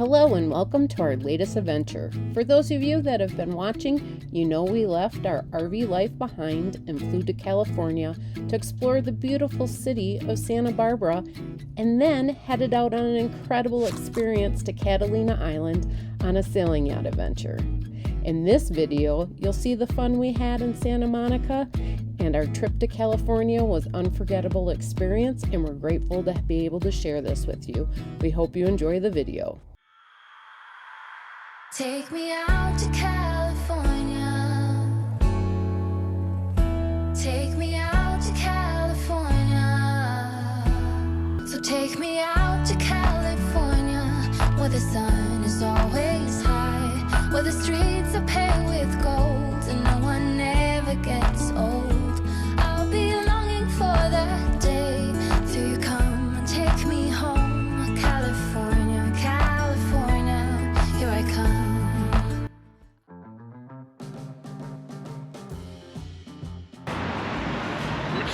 Hello and welcome to our latest adventure. For those of you that have been watching, you know we left our RV life behind and flew to California to explore the beautiful city of Santa Barbara and then headed out on an incredible experience to Catalina Island on a sailing yacht adventure. In this video, you'll see the fun we had in Santa Monica, and our trip to California was an unforgettable experience, and we're grateful to be able to share this with you. We hope you enjoy the video. Take me out to California. Take me out to California. So take me out to California, where the sun is always high, where the streets are paved with gold and no one ever gets old. I'll be longing for that day till you come and take me home. California, California, here I come.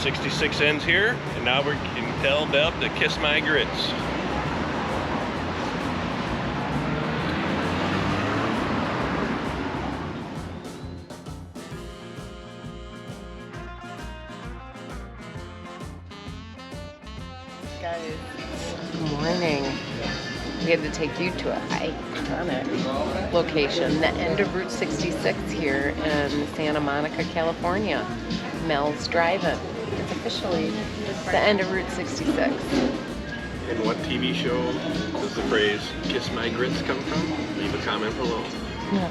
66 ends here, and now we're getting held up to Kiss My Grits. Guys, good morning. We had to take you to an iconic location, the end of Route 66 here in Santa Monica, California. Mel's Drive-In. It's officially the end of Route 66. And what TV show does the phrase "Kiss My Grits" come from? Leave a comment below. Yeah.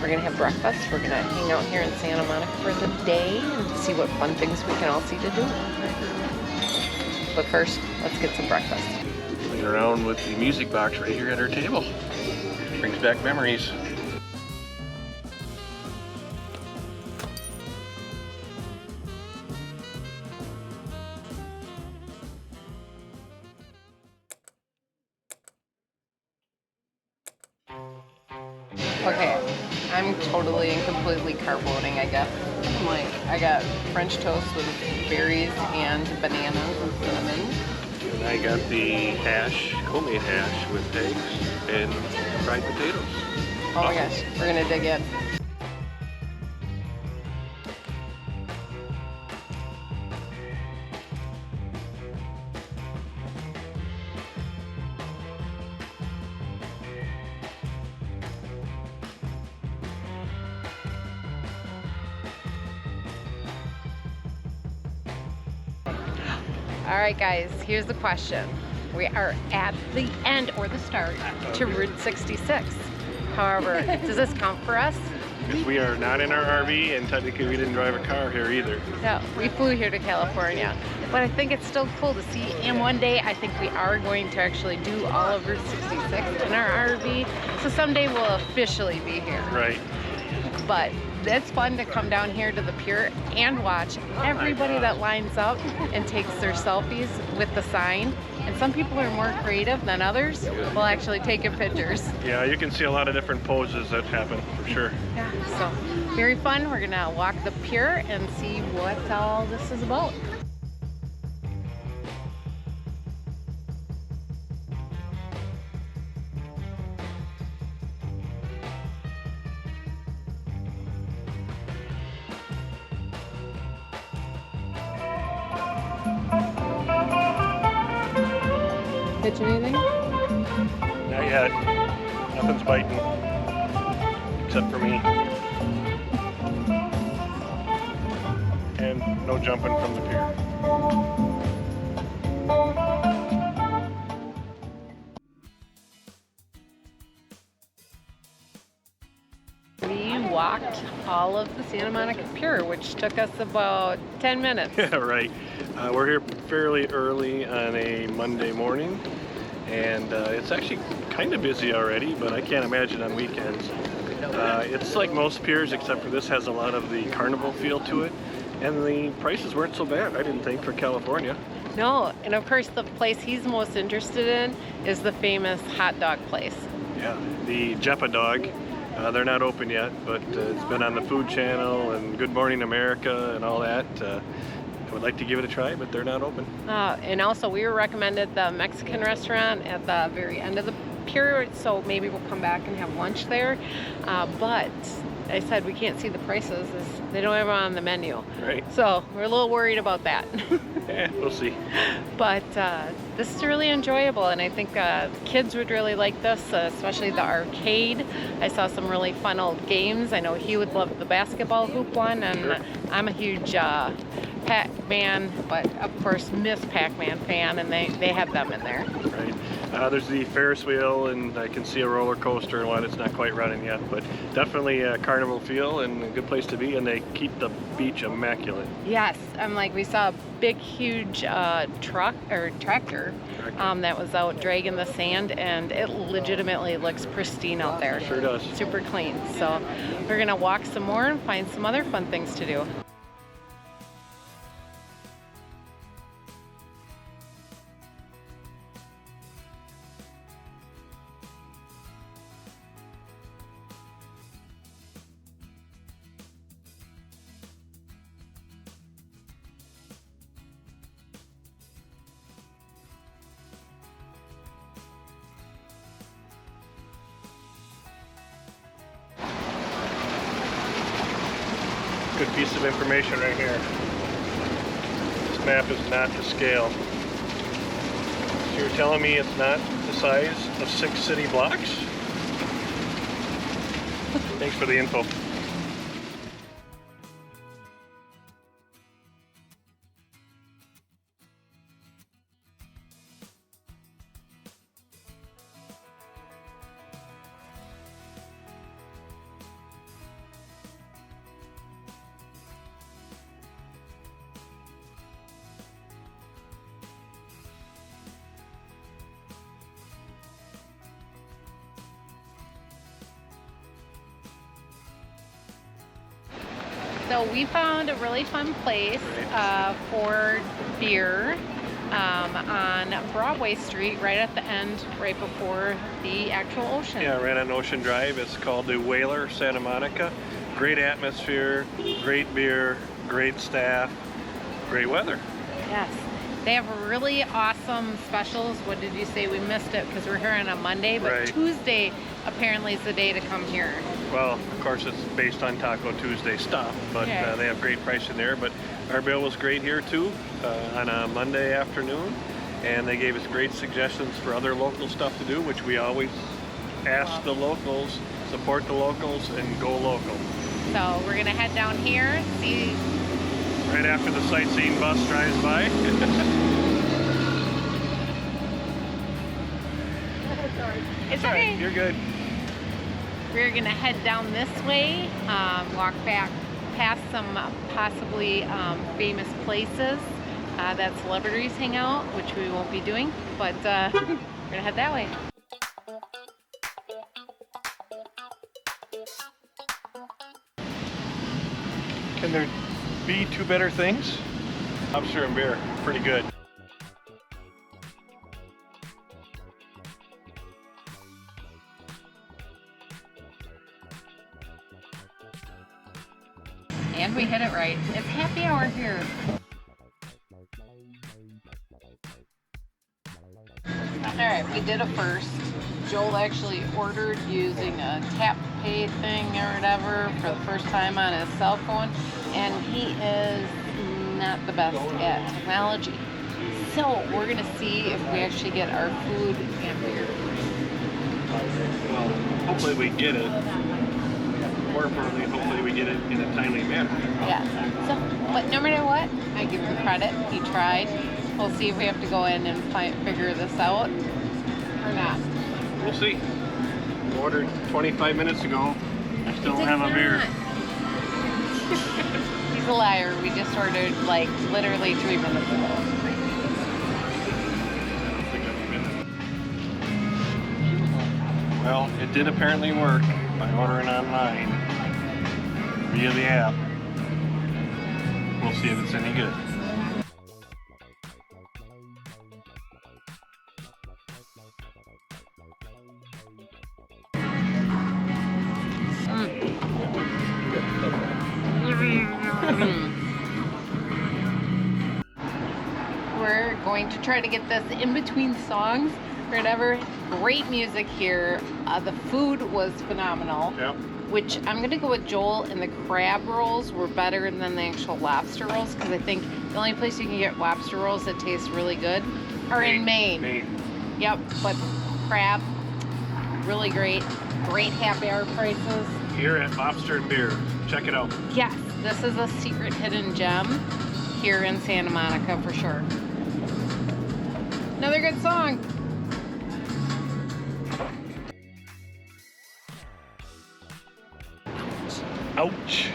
We're gonna have breakfast. We're gonna hang out here in Santa Monica for the day and see what fun things we can all see to do. But first, let's get some breakfast. Playing around with the music box right here at our table. Brings back memories. Okay, I'm totally and completely carboning, I guess. I'm like, I got French toast with berries and bananas and cinnamon. And I got the hash, homemade hash with eggs and fried potatoes. Oh my gosh, we're gonna dig in. All right, guys, here's the question. We are at the end or the start to Route 66. However, does this count for us? Because we are not in our RV, and technically we didn't drive a car here either. No, we flew here to California. But I think it's still cool to see. And one day, I think we are going to actually do all of Route 66 in our RV. So someday we'll officially be here. Right. But it's fun to come down here to the pier and watch everybody that lines up and takes their selfies with the sign. And some people are more creative than others. Will actually taking pictures. Yeah, you can see a lot of different poses that happen, for sure. Yeah, so very fun. We're gonna walk the pier and see what all this is about. Catch anything? Not yet. Nothing's biting. Except for me. And no jumping from the pier. We walked all of the Santa Monica Pier, which took us about 10 minutes. Yeah, right. We're here fairly early on a Monday morning, and it's actually kind of busy already, but I can't imagine on weekends. It's like most piers, except for this has a lot of the carnival feel to it, and the prices weren't so bad, I didn't think, for California. No, and of course the place he's most interested in is the famous hot dog place. Yeah, the Jeppa Dog. They're not open yet, but it's been on the Food Channel and Good Morning America and all that. I would like to give it a try, but they're not open. And also we were recommended the Mexican restaurant at the very end of the Pier, so maybe we'll come back and have lunch there. But I said we can't see the prices. They don't have it on the menu. Right. So we're a little worried about that. Yeah, we'll see. But this is really enjoyable, and I think kids would really like this, especially the arcade. I saw some really fun old games. I know he would love the basketball hoop one, and Sure. I'm a huge Pac-Man, but of course Miss Pac-Man fan, and they have them in there. Right. There's the Ferris wheel, and I can see a roller coaster and one. It's not quite running yet, but definitely a carnival feel and a good place to be, and they keep the beach immaculate. Yes, we saw a big, huge tractor that was out dragging the sand, and it legitimately looks pristine out there. Sure does. Super clean. So we're gonna walk some more and find some other fun things to do. Good piece of information right here. This map is not to scale. So you're telling me it's not the size of 6 city blocks? Thanks for the info. So we found a really fun place for beer on Broadway Street, right at the end, right before the actual ocean. Yeah, right on Ocean Drive. It's called the Whaler, Santa Monica. Great atmosphere, great beer, great staff, great weather. Yes. They have really awesome specials. What did you say? We missed it because we're here on a Monday, but Right. Tuesday apparently is the day to come here. Well, of course, it's based on Taco Tuesday stuff, but Yeah. they have great pricing there. But our bill was great here too on a Monday afternoon, and they gave us great suggestions for other local stuff to do, which we always ask the locals, support the locals, and go local. So we're gonna head down here, see. Right after the sightseeing bus drives by. It's All okay. right, you're good. We're gonna head down this way, walk back past some possibly famous places that celebrities hang out, which we won't be doing, but we're gonna head that way. Can there be two better things? Lobster and beer, pretty good. And we hit it right. It's happy hour here. Alright, we did it first. Joel actually ordered using a tap pay thing or whatever for the first time on his cell phone, and he is not the best at technology. So we're gonna see if we actually get our food and beer. Well, hopefully we get it. More importantly, hopefully we get it in a timely manner. Yeah. So, but no matter what, I give him credit. He tried. We'll see if we have to go in and figure this out or not. We'll see. Ordered 25 minutes ago. I still don't have a beer. He's a liar. We just ordered like literally 3 minutes ago. Well, it did apparently work by ordering online via the app. We'll see if it's any good. We're going to try to get this in between songs or whatever. great music here. The food was phenomenal. Yep. Which I'm going to go with Joel, and the crab rolls were better than the actual lobster rolls, because I think the only place you can get lobster rolls that taste really good are in Maine. Yep, but crab, really great. Great happy hour prices. Here at Lobster and Beer. Check it out. Yes, this is a secret hidden gem here in Santa Monica for sure. Another good song. Ouch.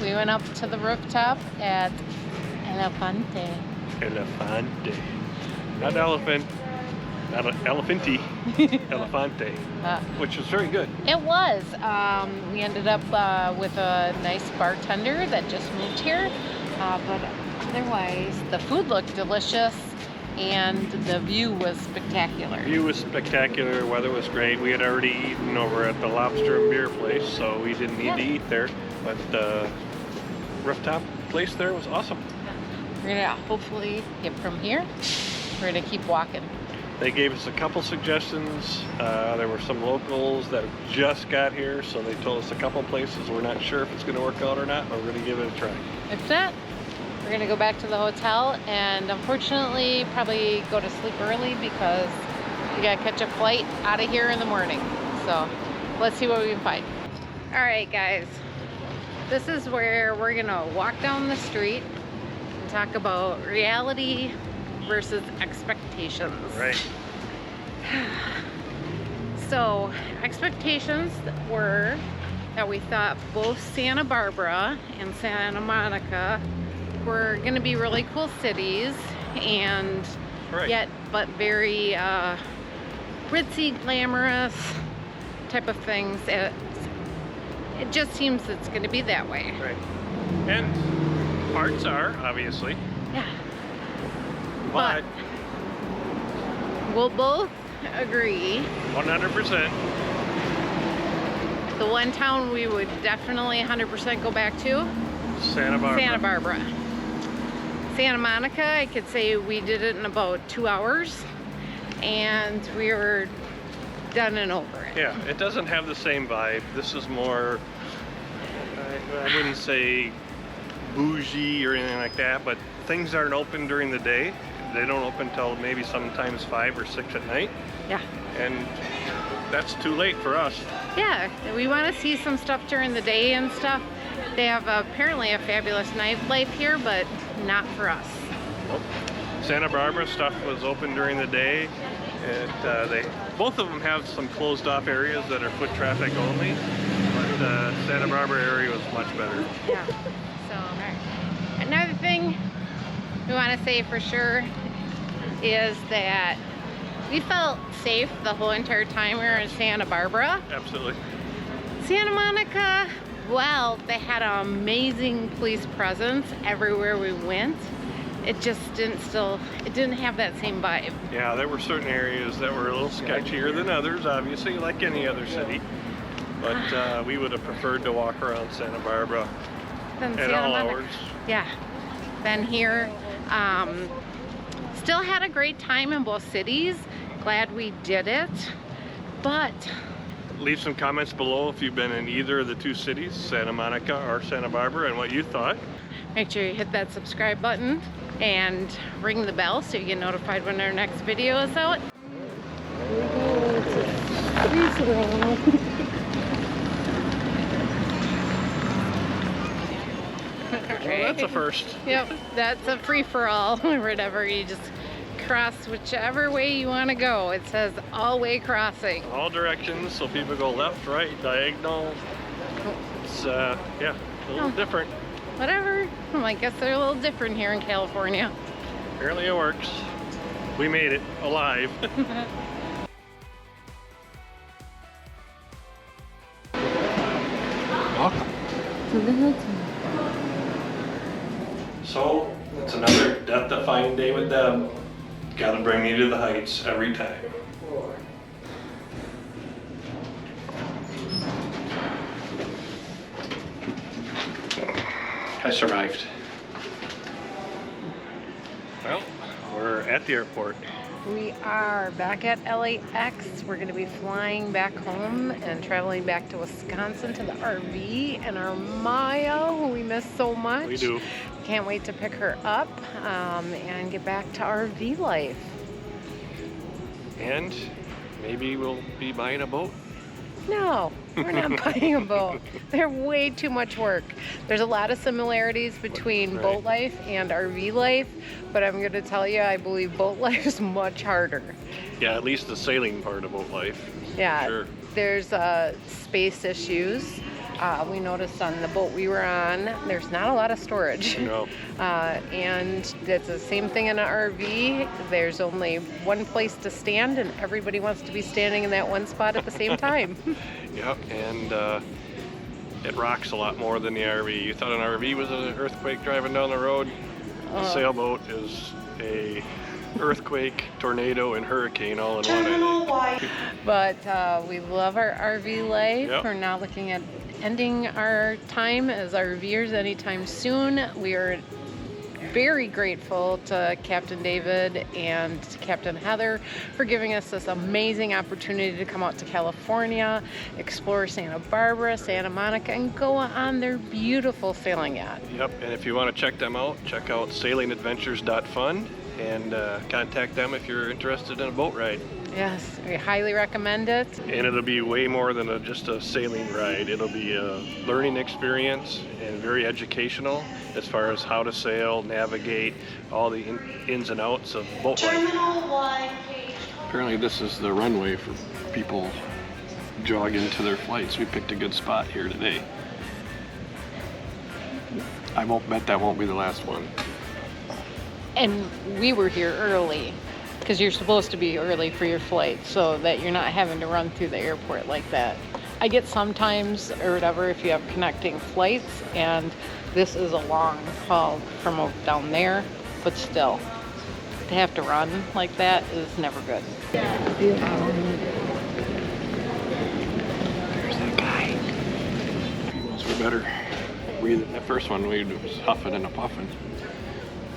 We went up to the rooftop at Elefante. Elefante. Not elephant. Not elephanty. Elefante. Which was very good. It was. We ended up with a nice bartender that just moved here. But otherwise, the food looked delicious and the view was spectacular. View was spectacular. Weather was great. We had already eaten over at the Lobster and Beer place, so we didn't need to eat there. But the rooftop place there was awesome. We're gonna hopefully get from here. We're gonna keep walking. They gave us a couple suggestions. There were some locals that just got here, so they told us a couple places. We're not sure if it's going to work out or not, but we're going to give it a try. If not, we're gonna go back to the hotel and unfortunately probably go to sleep early because we gotta catch a flight out of here in the morning. So let's see what we can find. All right, guys. This is where we're gonna walk down the street and talk about reality versus expectations. Right. So expectations were that we thought both Santa Barbara and Santa Monica were gonna be really cool cities, and yet but very ritzy, glamorous type of things. It just seems it's going to be that way. Right. And parts are, obviously. Yeah. But we'll both agree 100%. the one town we would definitely 100% go back to, Santa Barbara. Santa Barbara. Santa Monica, I could say we did it in about 2 hours and we were done and over it. Yeah, it doesn't have the same vibe. This is more, I wouldn't say bougie or anything like that, but things aren't open during the day. They don't open till maybe sometimes 5 or 6 at night. Yeah. And that's too late for us. Yeah, we want to see some stuff during the day and stuff. They have apparently a fabulous nightlife here, but not for us. Nope. Santa Barbara stuff was open during the day. Both of them have some closed off areas that are foot traffic only, but the Santa Barbara area was much better. Yeah. So, all right. Another thing we want to say for sure is that we felt safe the whole entire time we were in Santa Barbara. Absolutely. Santa Monica, well, they had an amazing police presence everywhere we went. It just didn't have that same vibe. Yeah, there were certain areas that were a little sketchier than others, obviously, like any other city. But we would have preferred to walk around Santa Barbara at all hours. Yeah, than here. Still had a great time in both cities. Glad we did it. But leave some comments below if you've been in either of the two cities, Santa Monica or Santa Barbara, and what you thought. Make sure you hit that subscribe button and ring the bell so you get notified when our next video is out. Well, that's a first. Yep, that's a free-for-all or whatever. You just cross whichever way you want to go. It says all-way crossing. All directions, so people go left, right, diagonal. It's, yeah, a little different. Whatever. I guess they're a little different here in California. Apparently it works. We made it alive. Welcome. To the Hilton. So, it's another death-defying day with Deb. Gotta bring you to the heights every time. I survived. Well, we're at the airport. We are back at LAX. We're going to be flying back home and traveling back to Wisconsin to the RV and our Maya, who we miss so much. We do. Can't wait to pick her up and get back to RV life. And maybe we'll be buying a boat. No, we're not buying a boat. They're way too much work. There's a lot of similarities between boat life and RV life, but I'm going to tell you, I believe boat life is much harder. Yeah, at least the sailing part of boat life. Yeah, Sure. there's space issues. We noticed on the boat we were on, there's not a lot of storage. No. And it's the same thing in an RV. There's only one place to stand, and everybody wants to be standing in that one spot at the same time. Yep, and it rocks a lot more than the RV. You thought an RV was an earthquake driving down the road? A sailboat is a earthquake, tornado, and hurricane all in one, I think. But we love our RV life. Yep. We're not looking at ending our time as RVers anytime soon. We are very grateful to Captain David and Captain Heather for giving us this amazing opportunity to come out to California, explore Santa Barbara, Santa Monica, and go on their beautiful sailing yacht. Yep, and if you want to check them out, check out sailingadventures.fun and contact them if you're interested in a boat ride. Yes, we highly recommend it. And it'll be way more than just a sailing ride. It'll be a learning experience and very educational as far as how to sail, navigate, all the ins and outs of boat life. Apparently this is the runway for people jogging to their flights. We picked a good spot here today. I won't bet that won't be the last one. And we were here early because you're supposed to be early for your flight so that you're not having to run through the airport like that. I get sometimes or whatever if you have connecting flights, and this is a long haul from down there, but still, to have to run like that is never good. There's that guy. Females were better. That first one we was huffing and a puffing.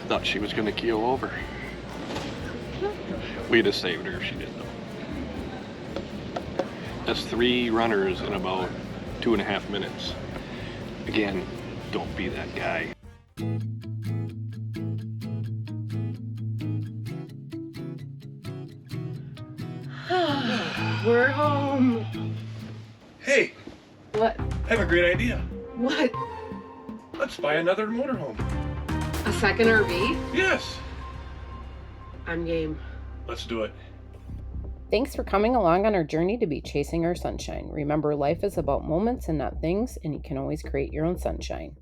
Thought she was gonna keel over. We'd have saved her if she did though. That's 3 runners in about 2.5 minutes. Again, don't be that guy. We're home. Hey, What? I have a great idea. What? Let's buy another motorhome. A second RV? Yes, I'm game. let's do it. Thanks for coming along on our journey to be chasing our sunshine. Remember, life is about moments and not things, and you can always create your own sunshine.